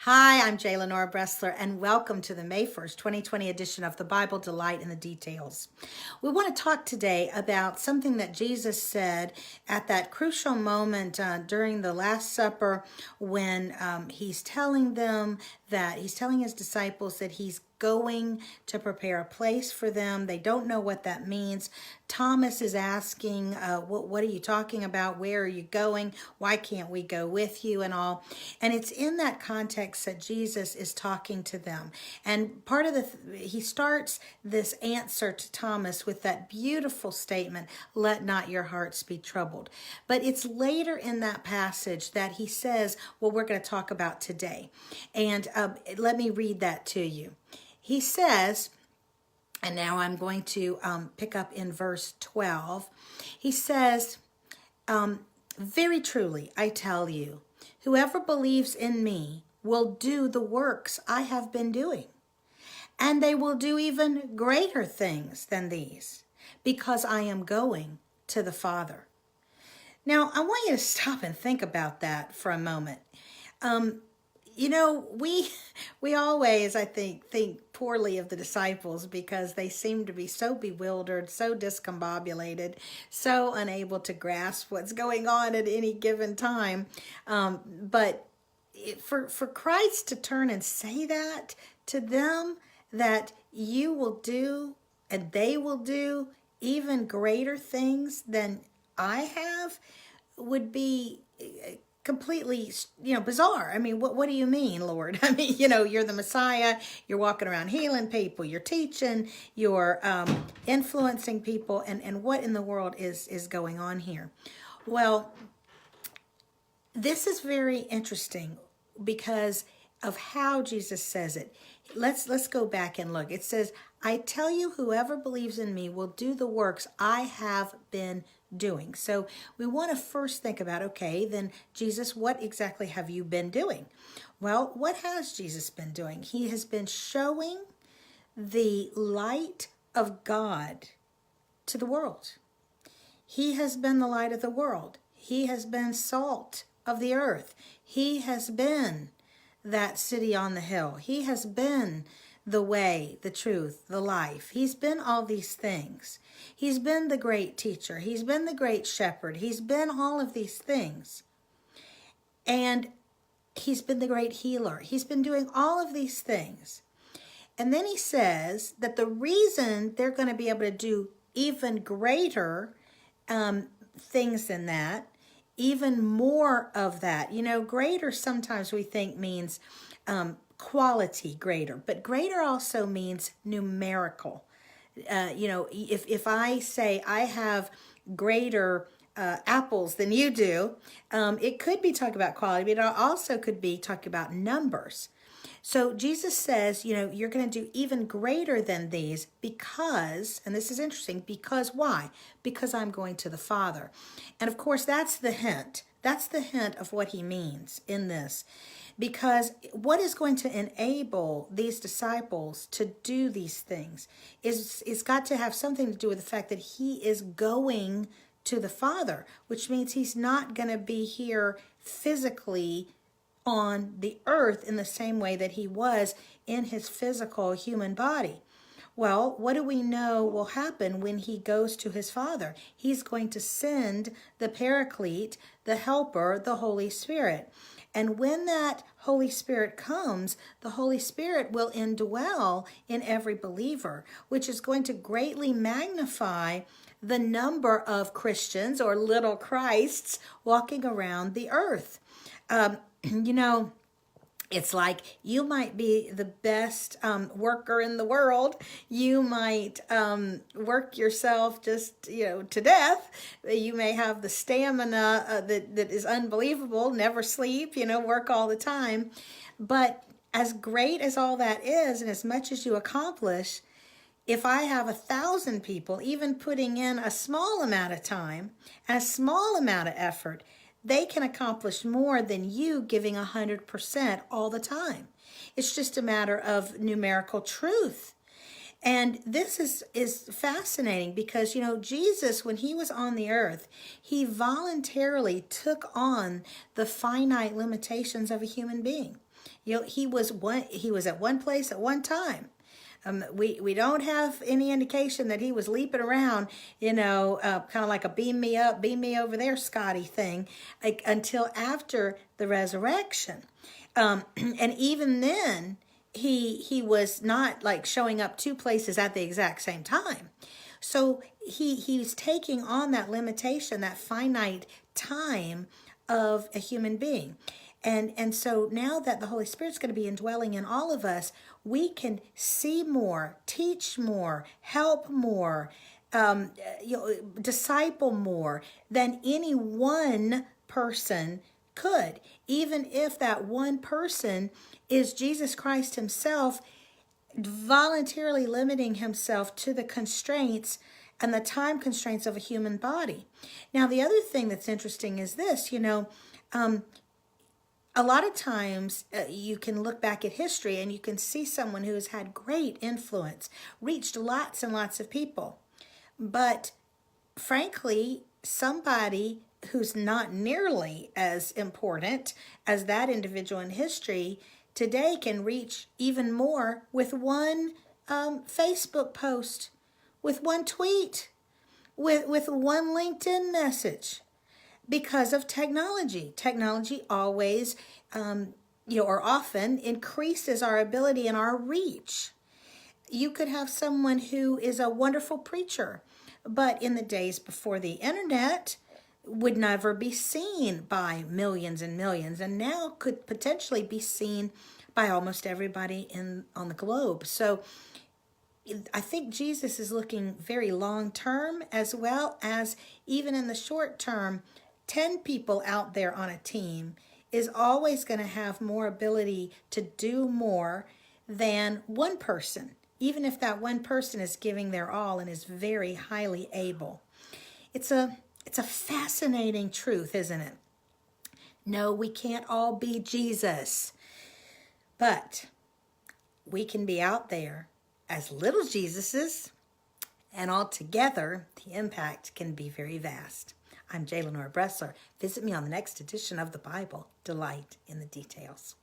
Hi, I'm J. Lenora Bressler, and welcome to the May 1st, 2020 edition of the Bible Delight in the Details. We want to talk today about something that Jesus said at that crucial moment during the Last Supper when he's telling his disciples that he's going to prepare a place for them. They don't know what that means. Thomas is asking, what are you talking about? Where are you going? Why can't we go with you and all? And it's in that context that Jesus is talking to them. And part of he starts this answer to Thomas with that beautiful statement, let not your hearts be troubled. But it's later in that passage that he says, well, we're going to talk about today. And let me read that to you. He says, and now I'm going to pick up in verse 12. He says, very truly, I tell you, whoever believes in me will do the works I have been doing, and they will do even greater things than these, because I am going to the Father. Now, I want you to stop and think about that for a moment. We always, I think poorly of the disciples because they seem to be so bewildered, so discombobulated, so unable to grasp what's going on at any given time. But for Christ to turn and say that to them, that you will do and they will do even greater things than I have, would be completely, bizarre. I mean, what do you mean, Lord? I mean, you're the Messiah, you're walking around healing people, you're teaching, you're influencing people, and what in the world is going on here? Well, this is very interesting because of how Jesus says it. Let's go back and look. It says, I tell you, whoever believes in me will do the works I have been doing. So we want to first think about, okay, then Jesus, what exactly have you been doing? Well, what has Jesus been doing? He has been showing the light of God to the world. He has been the light of the world. He has been salt of the earth. He has been that city on the hill. He has been the way, the truth, the life. He's been all these things. He's been the great teacher. He's been the great shepherd. He's been all of these things. And he's been the great healer. He's been doing all of these things. And then he says that the reason they're going to be able to do even greater things than that, even more of that. Greater sometimes we think means quality greater, but greater also means numerical. If I say I have greater apples than you do, it could be talking about quality, but it also could be talking about numbers. So Jesus says, you're going to do even greater than these because, and this is interesting, because why? Because I'm going to the Father. And of course, that's the hint. That's the hint of what he means in this. Because what is going to enable these disciples to do these things is got to have something to do with the fact that he is going to the Father, which means he's not going to be here physically on the earth in the same way that he was in his physical human body. Well, what do we know will happen when he goes to his Father? He's going to send the Paraclete, the Helper, the Holy Spirit. And when that Holy Spirit comes, the Holy Spirit will indwell in every believer, which is going to greatly magnify the number of Christians or little Christs walking around the earth. It's like you might be the best worker in the world. You might work yourself just, to death. You may have the stamina that is unbelievable, never sleep, work all the time. But as great as all that is, and as much as you accomplish, if I have 1,000 people, even putting in a small amount of time and a small amount of effort, they can accomplish more than you giving 100% all the time. It's just a matter of numerical truth. And this is fascinating because, Jesus, when he was on the earth, he voluntarily took on the finite limitations of a human being. He was at one place at one time. We don't have any indication that he was leaping around, kind of like a beam me up, beam me over there, Scotty thing, like, until after the resurrection. And even then, he was not like showing up two places at the exact same time. So he's taking on that limitation, that finite time of a human being. And so now that the Holy Spirit's going to be indwelling in all of us, we can see more, teach more, help more, disciple more than any one person could. Even if that one person is Jesus Christ himself, voluntarily limiting himself to the constraints and the time constraints of a human body. Now, the other thing that's interesting is this, a lot of times you can look back at history and you can see someone who has had great influence, reached lots and lots of people. But frankly, somebody who's not nearly as important as that individual in history today can reach even more with one Facebook post, with one tweet, with one LinkedIn message. Because of technology. Technology always, or often increases our ability and our reach. You could have someone who is a wonderful preacher, but in the days before the internet would never be seen by millions and millions, and now could potentially be seen by almost everybody on the globe. So I think Jesus is looking very long term, as well as even in the short term. 10 people out there on a team is always going to have more ability to do more than one person, even if that one person is giving their all and is very highly able. It's a fascinating truth, isn't it? No, we can't all be Jesus, but we can be out there as little Jesuses, and altogether the impact can be very vast. I'm J. Lenore Bressler. Visit me on the next edition of the Bible, Delight in the Details.